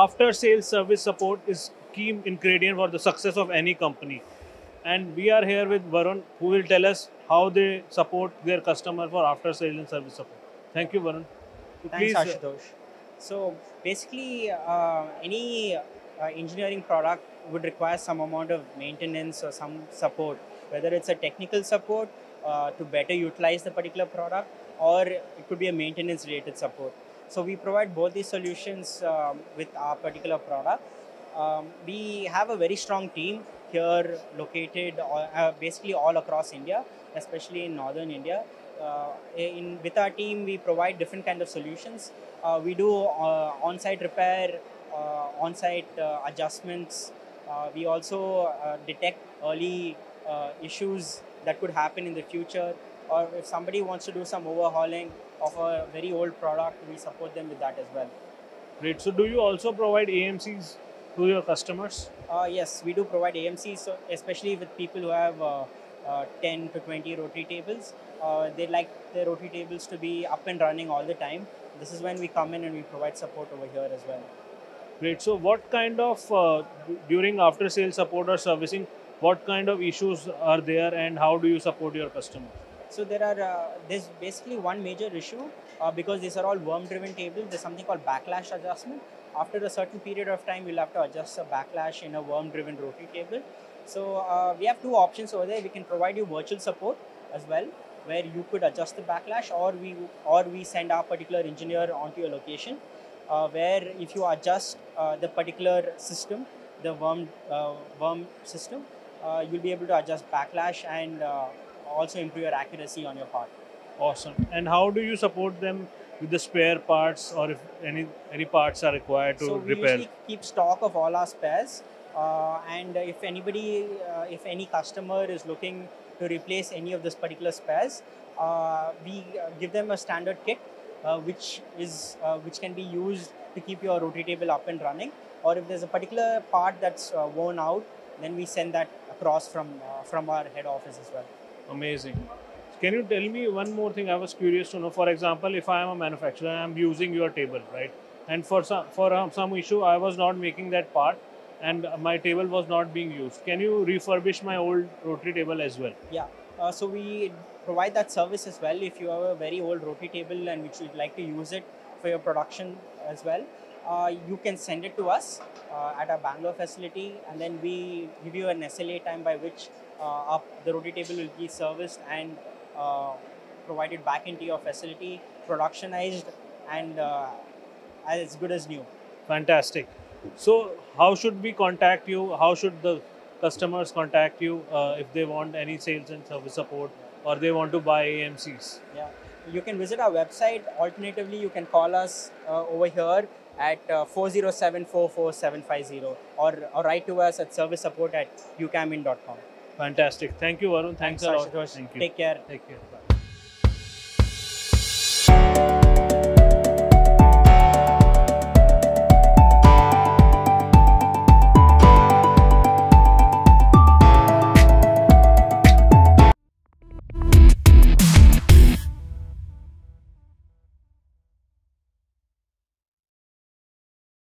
after sales service support is key ingredient for the success of any company. And we are here with Varun, who will tell us how they support their customer for after sales and service support. Thank you, Varun. So Thanks, please, Ashutosh. So basically, any engineering product would require some amount of maintenance or some support, whether it's a technical support to better utilize the particular product, or it could be a maintenance related support. So we provide both these solutions with our particular product. We have a very strong team here located basically all across India, especially in northern India. With our team, we provide different kind of solutions. We do on-site repair, on-site adjustments. We also detect early issues that could happen in the future, or if somebody wants to do some overhauling of a very old product, we support them with that as well. great. So do you also provide AMCs to your customers? Yes, we do provide AMCs, so especially with people who have 10 to 20 rotary tables. They like their rotary tables to be up and running all the time. This is when we come in and we provide support over here as well. Great. So what kind of, during after sales support or servicing, what kind of issues are there and how do you support your customer? So there's basically one major issue because these are all worm-driven tables. There's something called backlash adjustment. After a certain period of time, we'll have to adjust a backlash in a worm-driven rotary table. So we have two options over there. We can provide you virtual support as well, where you could adjust the backlash, or we send our particular engineer onto your location, where if you adjust the particular system, the worm system, you'll be able to adjust backlash and also improve your accuracy on your part. Awesome. And how do you support them with the spare parts or if any parts are required to So we repair? usually keep stock of all our spares, and if any customer is looking to replace any of this particular spares, we give them a standard kit, which can be used to keep your rotary table up and running. Or if there's a particular part that's worn out, then we send that across from our head office as well. Amazing. Can you tell me one more thing? I was curious to know. For example, if I am a manufacturer, I am using your table, right? And for some issue, I was not making that part, and my table was not being used. Can you refurbish my old rotary table as well? Yeah. So we provide that service as well. If you have a very old rotary table and which you'd like to use it for your production as well, you can send it to us at our Bangalore facility, and then we give you an SLA time by which the rotary table will be serviced and provided back into your facility, productionized, and as good as new. Fantastic. So, how should we contact you? How should the customers contact you if they want any sales and service support or they want to buy AMCs? Yeah, you can visit our website. Alternatively, you can call us over here at 407-44750, or write to us at servicesupport@ucamin.com. Fantastic. Thank you, Varun. Thanks a lot. Ashutosh. Thank you. Take care. Take care. Bye.